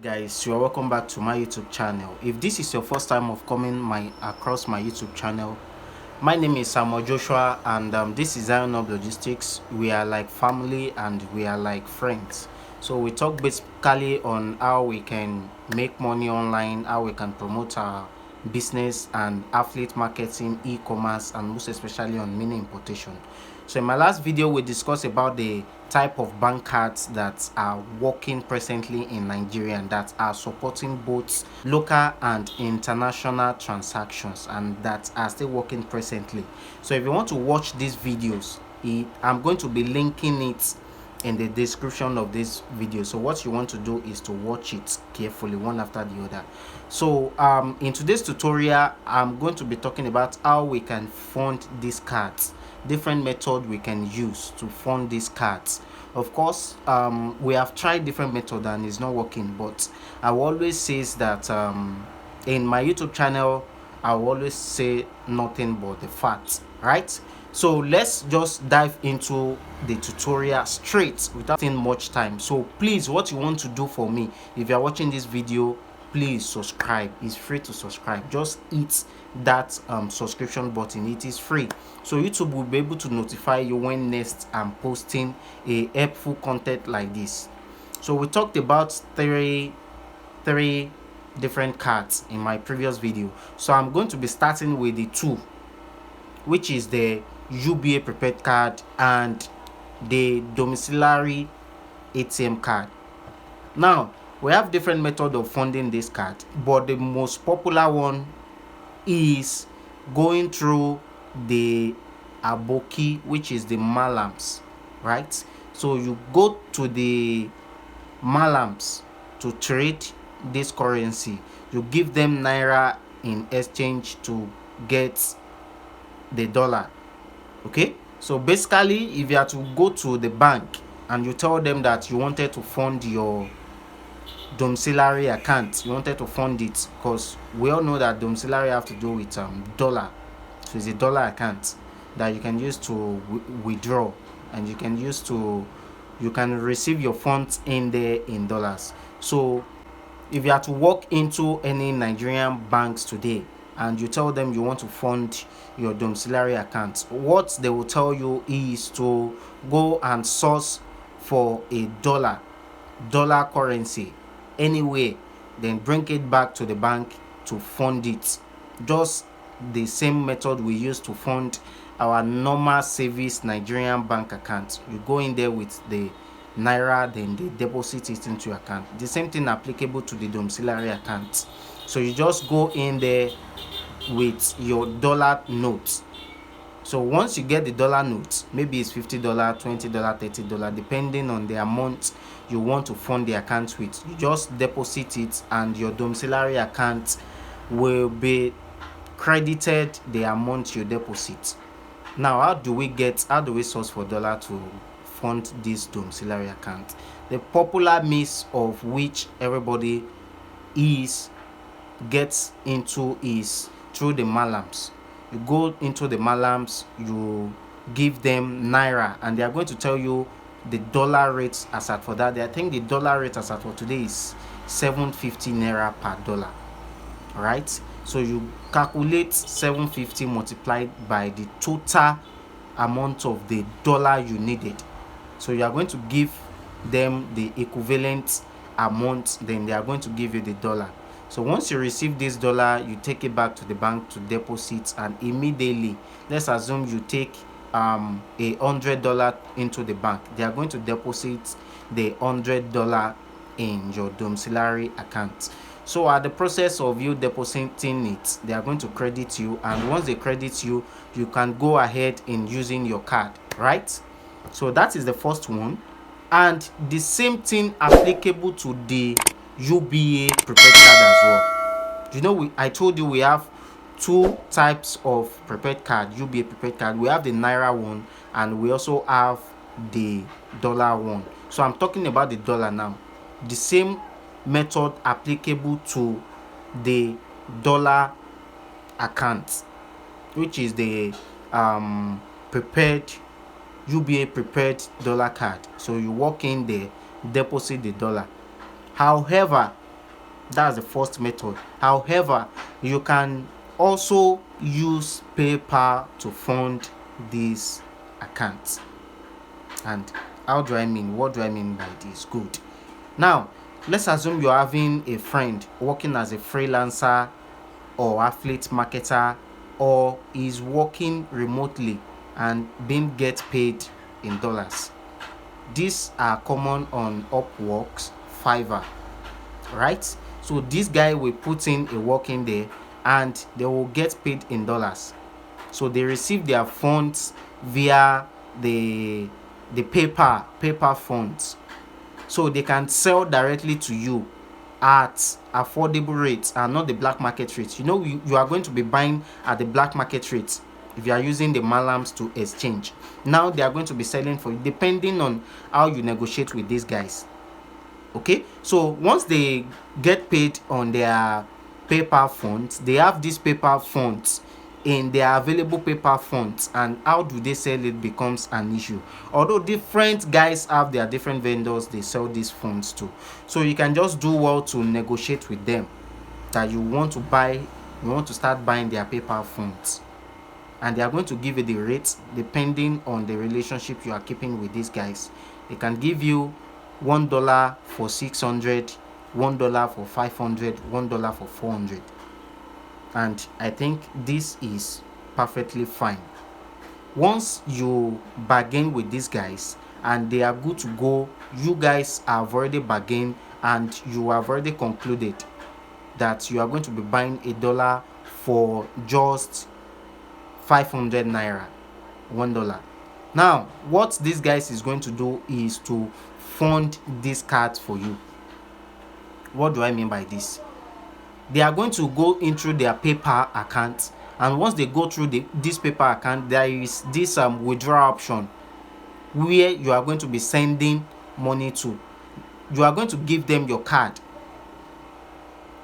Guys, you are welcome back to my YouTube channel. If this is your first time of coming across my YouTube channel, my name is Samuel Joshua, and this is Zionhublogistics. We are like family and we are like friends. So we talk basically on how we can make money online, how we can promote our business and affiliate marketing, e-commerce, and most especially on mini importation. So in my last video, we discussed about the type of bank cards that are working presently in Nigeria and that are supporting both local and international transactions and that are still working presently. So if you want to watch these videos, I'm going to be linking it in the description of this video. So what you want to do is to watch it carefully, one after the other. So in today's tutorial, I'm going to be talking about how we can fund these cards, different method we can use to fund these cards. Of course, we have tried different method and it's not working, but I will always say that in my YouTube channel, I will always say nothing but the facts, right? So let's just dive into the tutorial straight without taking much time. So please, what you want to do for me, if you are watching this video, please subscribe. It's free to subscribe. Just hit that subscription button. It is free, so YouTube will be able to notify you when next I'm posting a helpful content like this. So we talked about three different cards in my previous video, so I'm going to be starting with the two, which is the UBA Prepaid card and the domiciliary ATM card. Now we have different method of funding this card, but the most popular one is going through the aboki, which is the malams, right? So you go to the malams to trade this currency. You give them naira in exchange to get the dollar. Okay, so basically, if you are to go to the bank and you tell them that you wanted to fund your domiciliary account, you wanted to fund it, because we all know that domiciliary have to do with dollar. So it's a dollar account that you can use to withdraw, and you can receive your funds in there in dollars. So if you are to walk into any Nigerian banks today and you tell them you want to fund your domiciliary account, what they will tell you is to go and source for a dollar currency anyway, then bring it back to the bank to fund it. Just the same method we use to fund our normal service Nigerian bank account. You go in there with the naira, then they deposit it into your account. The same thing applicable to the domiciliary account. So you just go in there with your dollar note. So once you get the dollar note, maybe it's $50, $20, $30, depending on the amount you want to fund the account with, you just deposit it and your domiciliary account will be credited the amount you deposit. Now, how do we source for dollar to fund this domiciliary account? The popular means of which everybody gets into is through the malams. You go into the malams, you give them naira, and they are going to tell you the dollar rates as at for that day. I think the dollar rate as at for today is 750 naira per dollar. All right, so you calculate 750 multiplied by the total amount of the dollar you needed. So you are going to give them the equivalent amount, then they are going to give you the dollar. So once you receive this dollar, you take it back to the bank to deposit, and immediately, let's assume you take $100 into the bank, they are going to deposit the $100 in your domiciliary account. So at the process of you depositing it, they are going to credit you, and once they credit you, you can go ahead in using your card, right? So that is the first one, and the same thing applicable to the UBA prepaid card as well. You know, I told you we have two types of prepaid card, UBA prepaid card. We have the naira one and we also have the dollar one. So I'm talking about the dollar now. The same method applicable to the dollar account, which is the prepaid UBA prepaid dollar card. So you walk in there, deposit the dollar. However, That's the first method. However, you can also use PayPal to fund these accounts. And how do I mean? What do I mean by this? Good. Now, let's assume you're having a friend working as a freelancer or affiliate marketer, or is working remotely and being get paid in dollars. These are common on Upworks, Fiverr, right? So this guy will put in a work in there and they will get paid in dollars. So they receive their funds via the PayPal funds. So they can sell directly to you at affordable rates and not the black market rates. You are going to be buying at the black market rates if you are using the malams to exchange. Now they are going to be selling for you depending on how you negotiate with these guys. Okay, so once they get paid on their PayPal funds, they have these PayPal funds in their available PayPal funds, and how do they sell it becomes an issue. Although different guys have their different vendors they sell these funds to, so you can just do well to negotiate with them that you want to start buying their PayPal funds, and they are going to give you the rates depending on the relationship you are keeping with these guys. They can give you $1 for 600, $1 for 500, $1 for 400, and I think this is perfectly fine. Once you bargain with these guys and they are good to go, you guys have already bargained and you have already concluded that you are going to be buying $1 for just 500 naira, $1. Now what this guys is going to do is to fund these cards for you. What do I mean by this? They are going to go into their PayPal account, and once they go through this PayPal account, there is this withdrawal option where you are going to be sending money to. You are going to give them your card.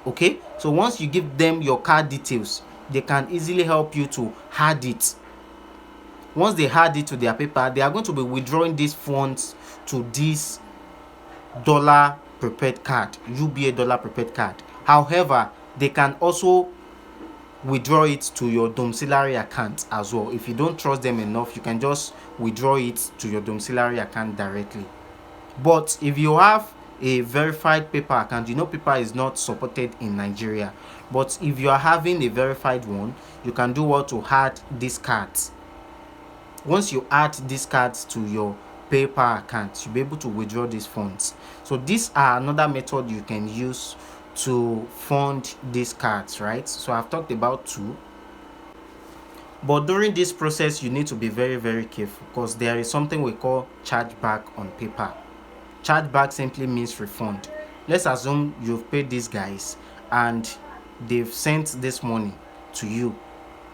Okay, so once you give them your card details, they can easily help you to add it. Once they add it to their PayPal, they are going to be withdrawing these funds to this dollar prepaid card, UBA dollar prepaid card. However, they can also withdraw it to your domiciliary account as well. If you don't trust them enough, you can just withdraw it to your domiciliary account directly. But if you have a verified PayPal account, PayPal is not supported in Nigeria, but if you are having a verified one, you can do well to add these cards. Once you add these cards to your PayPal account, you'll be able to withdraw these funds. So these are another method you can use to fund these cards, right? So I've talked about two, but during this process you need to be very, very careful, because there is something we call chargeback on PayPal. Chargeback simply means refund. Let's assume you've paid these guys and they've sent this money to you.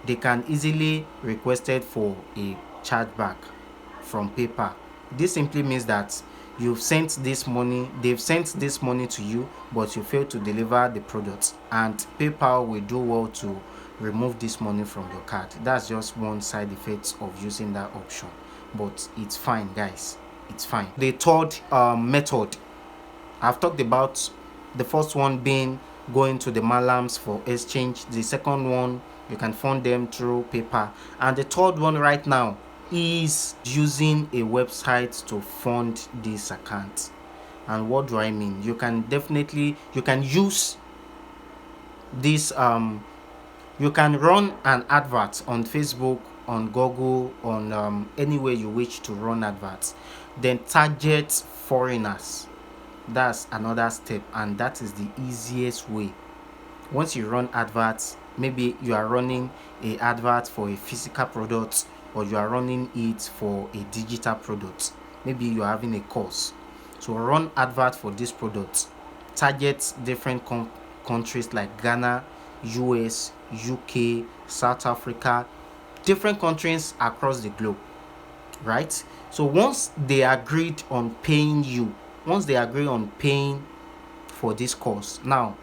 They can easily request for a chargeback from PayPal. This simply means that they've sent this money to you, but you failed to deliver the product, and PayPal will do well to remove this money from your card. That's just one side effect of using that option, but it's fine, guys. It's fine. The third method, I've talked about the first one being going to the malams for exchange. The second one, you can fund them through PayPal, and the third one right now is using a website to fund this account. And what do I mean? You can use this you can run an advert on Facebook, on Google, on anywhere you wish to run adverts, then target foreigners. That's another step, and that is the easiest way. Once you run adverts, maybe you are running a advert for a physical product, or you are running it for a digital product. Maybe you are having a course, so run advert for this product. Target different countries like Ghana, US, UK, South Africa, different countries across the globe, right? So once they agreed on paying you, once they agree on paying for this course, now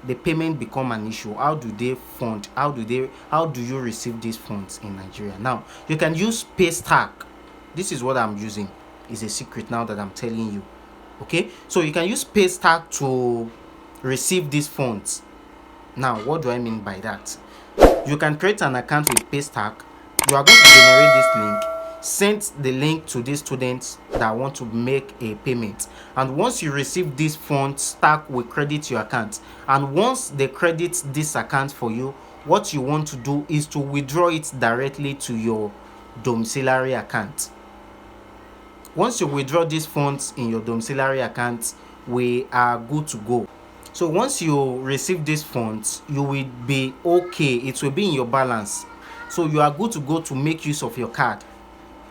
the payment become an issue. How do they fund? How do you receive these funds in Nigeria? Now you can use Paystack. This is what I'm using. It's a secret now that I'm telling you. Okay, so you can use Paystack to receive these funds. Now, what do I mean by that? You can create an account with Paystack. You are going to generate this link, send the link to these students that want to make a payment, and once you receive these funds, Stack will credit your account. And once they credit this account for you, what you want to do is to withdraw it directly to your domiciliary account. Once you withdraw these funds in your domiciliary account, we are good to go. So once you receive these funds, you will be okay. It will be in your balance, so you are good to go to make use of your card.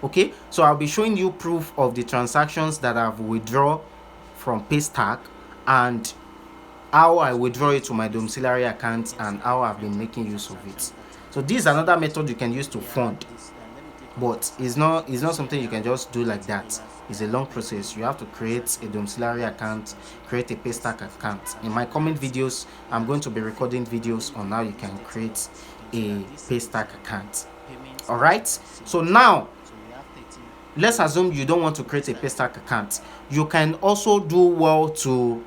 Okay, so I'll be showing you proof of the transactions that I've withdrawn from Paystack and how I withdraw it to my domiciliary account and how I've been making use of it. So this is another method you can use to fund, but it's not something you can just do like that. It's a long process. You have to create a domiciliary account, create a Paystack account. In my coming videos, I'm going to be recording videos on how you can create a Paystack account. All right, so now let's assume you don't want to create a Paystack account. You can also do well to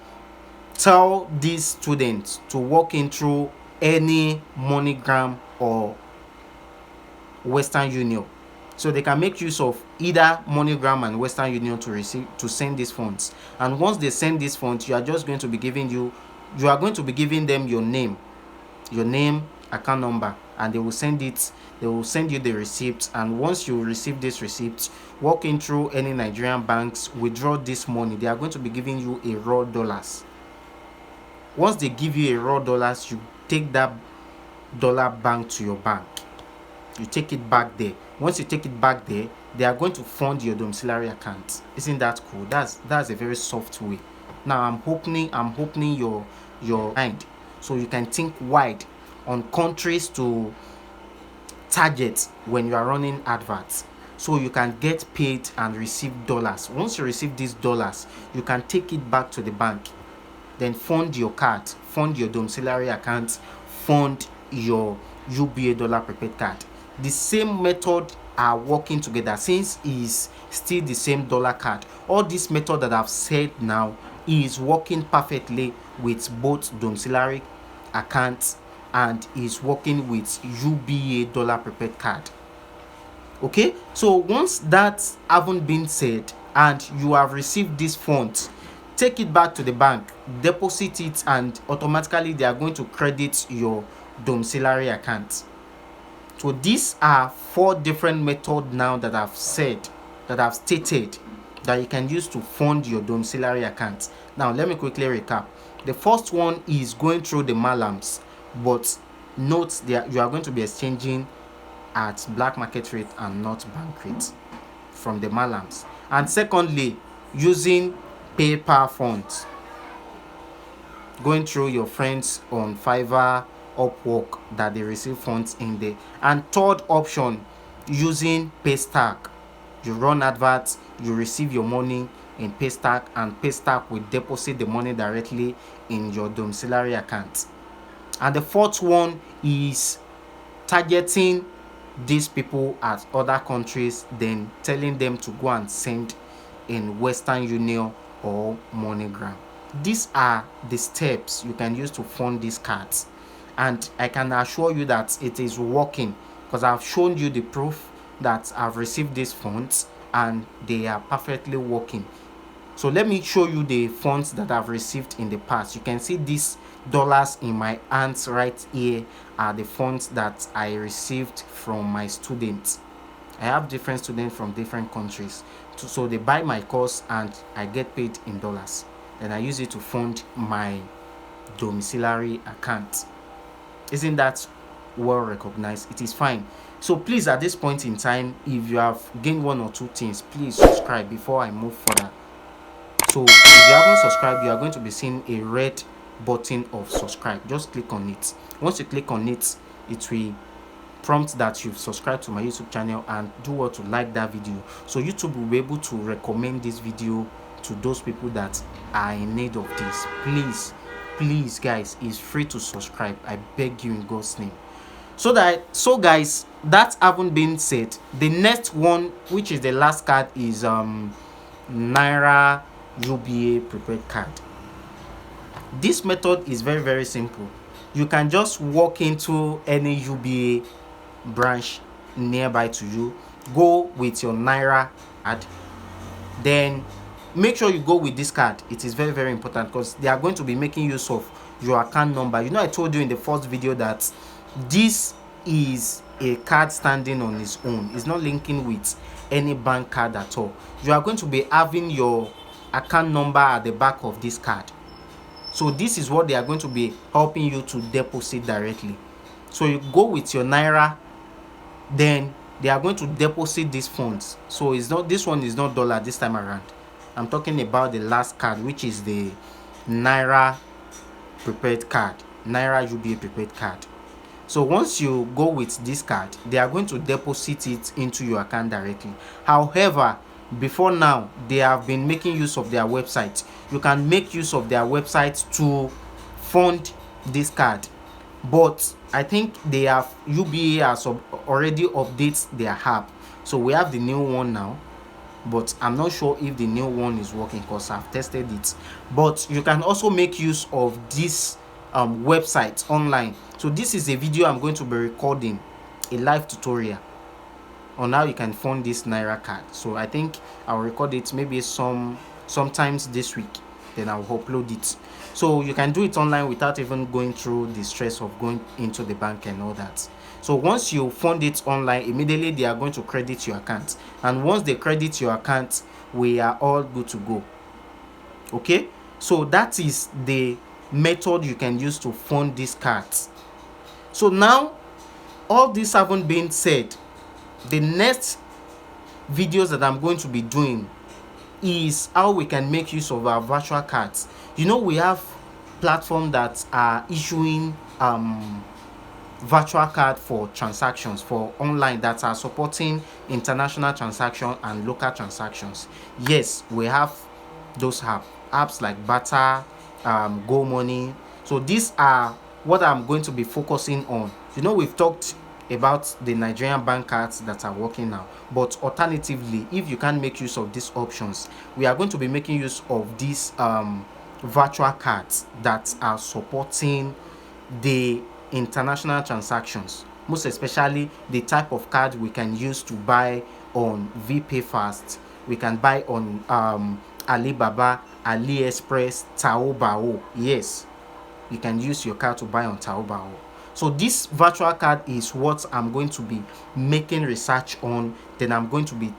tell these students to walk in through any MoneyGram or Western Union, so they can make use of either MoneyGram and Western Union to send these funds. And once they send these funds, you are going to be giving them your name, account number, and they will send you the receipt. And once you receive this receipt, walk in through any Nigerian banks, withdraw this money. They are going to be giving you a raw dollars. Once they give you a raw dollars, you take that dollar bank to your bank. You take it back there. Once you take it back there, they are going to fund your domiciliary account. Isn't that cool? That's a very soft way. Now I'm opening your mind so you can think wide on countries to target when you are running adverts, so you can get paid and receive dollars. Once you receive these dollars, you can take it back to the bank, then fund your card, fund your domiciliary account, fund your UBA dollar prepaid card. The same method are working together since is still the same dollar card. All this method that I've said now is working perfectly with both domiciliary accounts and is working with UBA dollar prepaid card. Okay, so once that's haven't been said and you have received these funds, take it back to the bank, deposit it, and automatically they are going to credit your domiciliary account. So these are 4 different methods now that I've stated that you can use to fund your domiciliary account. Now let me quickly recap. The first one is going through the malams, but note that you are going to be exchanging at black market rate and not bank rate from the malams. And secondly, using PayPal funds, going through your friends on Fiverr, Upwork that they receive funds in there. And third option, using Paystack. You run adverts, you receive your money in Paystack, and Paystack will deposit the money directly in your domiciliary account. And the fourth one is targeting these people at other countries, then telling them to go and send in Western Union or MoneyGram. These are the steps you can use to fund these cards, and I can assure you that it is working because I've shown you the proof that I've received these funds and they are perfectly working. So let me show you the funds that I've received in the past. You can see these dollars in my hands right here are the funds that I received from my students. I have different students from different countries, so they buy my course and I get paid in dollars, and I use it to fund my domiciliary account. Isn't that well recognized? It is fine. So please, at this point in time, if you have gained 1 or 2 things, please subscribe before I move further. So if you haven't subscribed, you are going to be seeing a red button of subscribe. Just click on it. Once you click on it, it will prompt that you've subscribed to my YouTube channel, and do well to like that video, so YouTube will be able to recommend this video to those people that are in need of this. Please guys, it's free to subscribe. I beg you in God's name. So guys, that haven't been said, the next one, which is the last card, is naira UBA prepaid card. This method is very, very simple. You can just walk into any UBA branch nearby to you, go with your naira card, then make sure you go with this card. It is very, very important because they are going to be making use of your account number. You know, I told you in the first video that this is a card standing on its own. It's not linking with any bank card at all. You are going to be having your account number at the back of this card. So this is what they are going to be helping you to deposit directly. So you go with your naira, then they are going to deposit these funds. So it's not, this one is not dollar this time around. I'm talking about the last card, which is the naira prepaid card, naira UBA prepaid card. So once you go with this card, they are going to deposit it into your account directly. However, before now, they have been making use of their website. You can make use of their website to fund this card, but I think they have, UBA has already updated their app. So we have the new one now, but I'm not sure if the new one is working because I've tested it. But you can also make use of this website online. So this is a video I'm going to be recording, a live tutorial on how you can fund this naira card. So I think I'll record it maybe sometimes this week, then I'll upload it. So you can do it online without even going through the stress of going into the bank and all that. So once you fund it online, immediately they are going to credit your account, and once they credit your account, we are all good to go. Okay, so that is the method you can use to fund these cards. So now, all this having been said, the next videos that I'm going to be doing is how we can make use of our virtual cards. You know, we have platforms that are issuing virtual card for transactions, for online, that are supporting international transaction and local transactions. Yes, we have those apps like Bata, Go Money. So these are what I'm going to be focusing on. You know, we've talked about the Nigerian bank cards that are working now, but alternatively, if you can't make use of these options, we are going to be making use of these virtual cards that are supporting the international transactions, most especially the type of card we can use to buy on VPay Fast. We can buy on Alibaba, AliExpress, Taobao. Yes, you can use your card to buy on Taobao. So this virtual card is what I'm going to be making research on. Then I'm going to be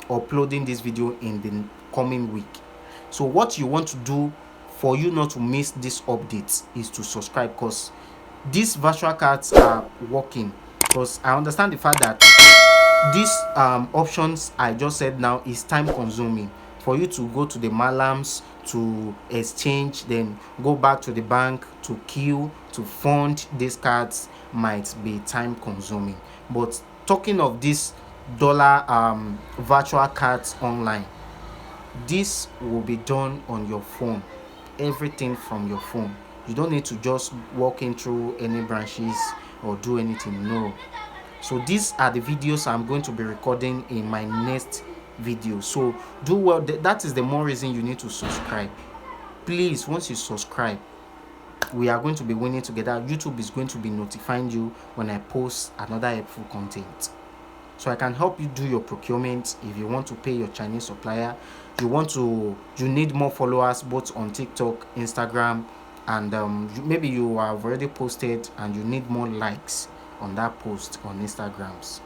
uploading this video in the coming week. So what you want to do for you not to miss these updates is to subscribe, because these virtual cards are working. Because I understand the fact that these options I just said now is time consuming. For you to go to the malams to exchange, then go back to the bank to queue to fund these cards might be time consuming. But talking of this dollar virtual cards online, this will be done on your phone, everything from your phone. You don't need to just walk in through any branches or do anything. No. So these are the videos I'm going to be recording in my next video. So do well. That is the more reason you need to subscribe. Please, once you subscribe, we are going to be winning together. YouTube is going to be notifying you when I post another helpful content. So I can help you do your procurement. If you want to pay your Chinese supplier, you need more followers both on TikTok, Instagram, and maybe you have already posted and you need more likes on that post on Instagrams,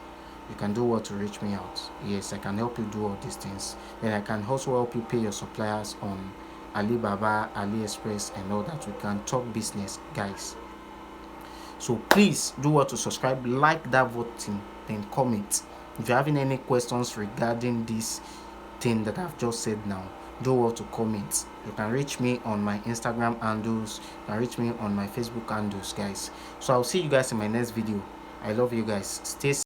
you can do what to reach me out. Yes, I can help you do all these things. Then I can also help you pay your suppliers on Alibaba, AliExpress, and all that. We can talk business, guys. So please do what to subscribe, like that button, then comment. If you're having any questions regarding this thing that I've just said now, do what to comment. You can reach me on my Instagram handles, you can reach me on my Facebook handles, guys. So I'll see you guys in my next video. I love you guys. Stay safe.